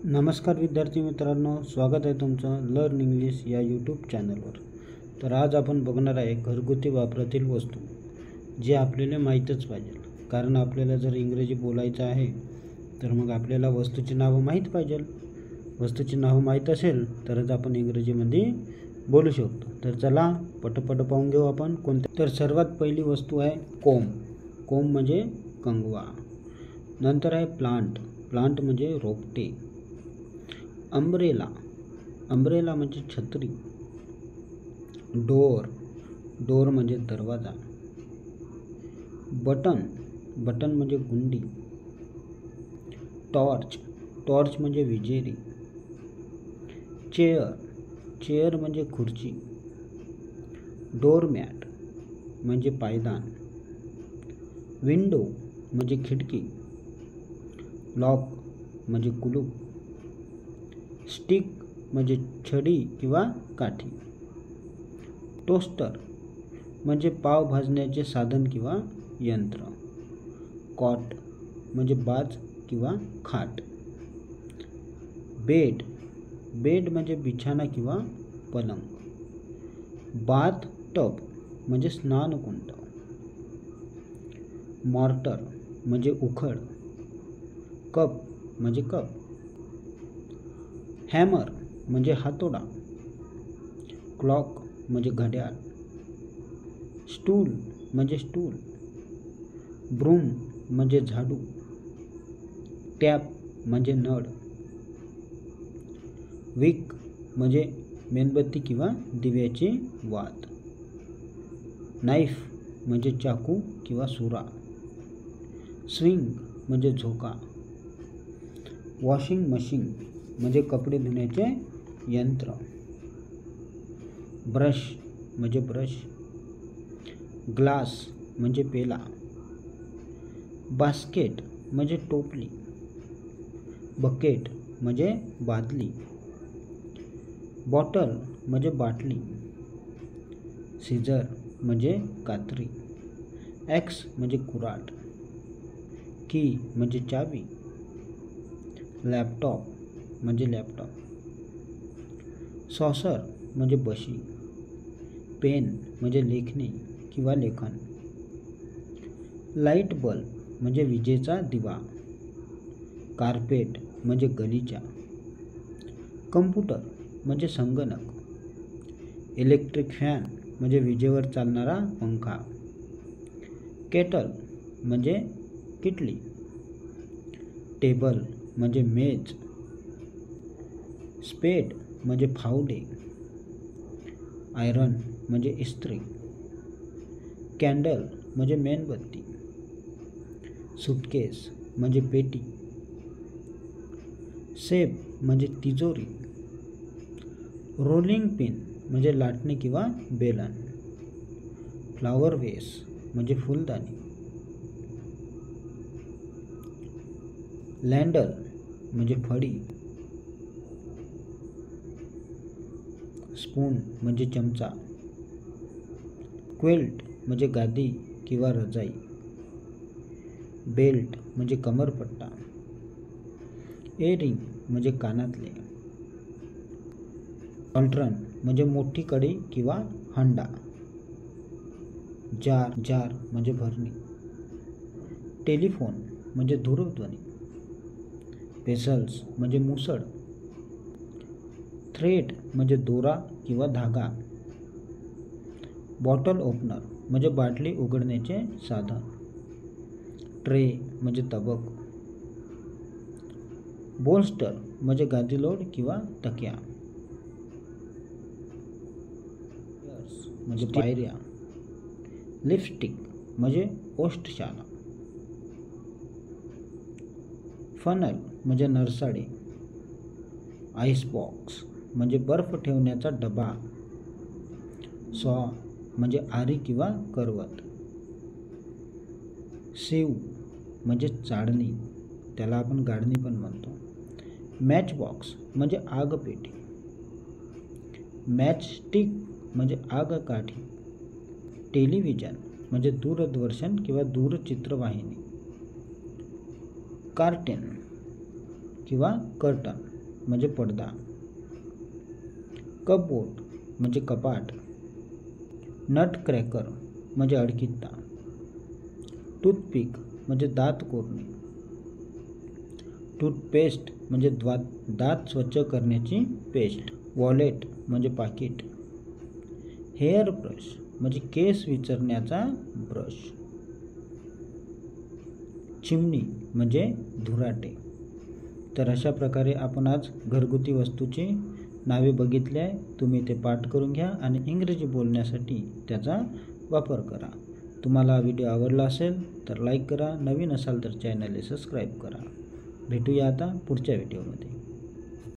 नमस्कार विद्यार्थी मित्रांनो, स्वागत आहे तुमचं लर्न इंग्लिश या यूट्यूब चॅनलवर। तर आज आपण बघणार आहे घरगुती वापरातील वस्तू जे आपल्याला माहीतच पाहिजे, कारण आपल्याला जर इंग्रजी बोलायचं आहे तर मग आपल्याला वस्तूची नावं माहीत पाहिजे। वस्तूची नावं माहीत असेल तरच आपण इंग्रजीमध्ये बोलू शकतो। तर चला पटपट पाहून घेऊ आपण कोणत्या। तर सर्वात पहिली वस्तू आहे कोंब। कोंब म्हणजे कंगवा। नंतर आहे प्लांट। प्लांट म्हणजे रोपटे। अम्ब्रेला। अम्ब्रेला म्हणजे छत्री। डोर। डोर म्हणजे दरवाजा। बटन। बटन म्हणजे गुंडी। टॉर्च। टॉर्च म्हणजे विजेरी। चेअर। चेअर म्हणजे खुर्ची। डोरमॅट म्हणजे पायदान। विंडो म्हणजे खिडकी। लॉक म्हणजे कुलूप। स्टिक म्हणजे छडी किंवा काठी। टोस्टर म्हणजे पाव भाजण्याचे साधन किंवा यंत्र। कॉट म्हणजे बाज किंवा खाट। बेड। बेड म्हणजे बिछाना किंवा पलंग। बाथ टब म्हणजे स्नानकुंड। मॉर्टर म्हणजे उखळ। कप म्हणजे कप। हॅमर म्हणजे हातोडा। क्लॉक म्हणजे घड्याळ। स्टूल म्हणजे स्टूल। ब्रूम म्हणजे झाडू। टॅप म्हणजे नळ। विक म्हणजे मेणबत्ती किंवा दिव्याची वात। नाईफ म्हणजे चाकू किंवा सुरा। स्विंग म्हणजे झोका। वॉशिंग मशीन म्हणजे कपडे धुण्याचे यंत्र। ब्रश म्हणजे ब्रश। ग्लास म्हणजे पेला। बास्केट म्हणजे टोपली। बकेट म्हणजे बादली। बॉटल म्हणजे बाटली। सीझर म्हणजे कात्री। ॲक्स म्हणजे कुऱ्हाड। की म्हणजे चावी। लॅपटॉप म्हणजे लॅपटॉप। सॉसर म्हणजे बशी। पेन म्हणजे लेखणी किंवा लेखन। लाईट बल्ब म्हणजे विजेचा दिवा। कार्पेट म्हणजे गलिचा। कम्प्युटर म्हणजे संगणक। इलेक्ट्रिक फॅन म्हणजे विजेवर चालणारा पंखा। केटल म्हणजे किटली। टेबल म्हणजे मेज। स्पेड म्हणजे फावडे। आयरन म्हणजे इस्त्री। कॅन्डल म्हणजे मेणबत्ती। सूटकेस म्हणजे पेटी। सेफ म्हणजे तिजोरी। रोलिंग पिन म्हणजे लाटणे किंवा बेलन। फ्लावर वेस म्हणजे फुलदाणी। लँडल म्हणजे फळी। स्पून म्हणजे चमचा। क्विल्ट म्हणजे गादी किंवा रजाई। बेल्ट म्हणजे कमरपट्टा। एअरिंग म्हणजे कानातले। कॉन्ट्रन म्हणजे मोठी कढई किंवा हंडा। जार जार म्हणजे भरणी। टेलिफोन म्हणजे दूरध्वनी। पेसल्स म्हणजे मुसळ। थ्रेड म्हणजे दोरा किंवा धागा। बॉटल ओपनर म्हणजे बाटली उघडण्याचे साधन। ट्रे म्हणजे तबक। बोल्स्टर म्हणजे गादीलोट किंवा तकिया। म्हणजे पायऱ्या। लिपस्टिक म्हणजे ओष्ठशाला। फनल म्हणजे नरसाळे। आईस बॉक्स म्हणजे बर्फ ठेवण्याचा डबा। सॉ म्हणजे आरी किंवा करवत। सीव म्हणजे चाळणी, त्याला आपण गाडणी पण म्हणतो। मॅच बॉक्स म्हणजे आगपेटी। मॅच स्टिक म्हणजे आगकाठी। टेलिव्हिजन म्हणजे दूरदर्शन किंवा दूरचित्रवाहिनी। कार्टेन किंवा कर्टन म्हणजे पडदा. कपबोर्ड म्हणजे कपाट. नट क्रॅकर म्हणजे अडकित्ता. टूथपिक म्हणजे दात कोरणे. टूथपेस्ट म्हणजे दात स्वच्छ करण्याची पेस्ट. वॉलेट म्हणजे पाकिट. हेअर ब्रश म्हणजे केस विंचरण्याचा ब्रश. चिमणी म्हणजे धुराटे. तर अशा प्रकारे आपण आज घरगुती वस्तूची नावे बघितली आहे. तुम्ही ते पाठ करून घ्या आणि इंग्रजी बोलण्यासाठी त्याचा वापर करा. तुम्हाला हा व्हिडिओ आवडला असेल तर लाईक करा. नवीन असाल तर चॅनलला सबस्क्राईब करा. भेटूया आता पुढच्या व्हिडिओमध्ये.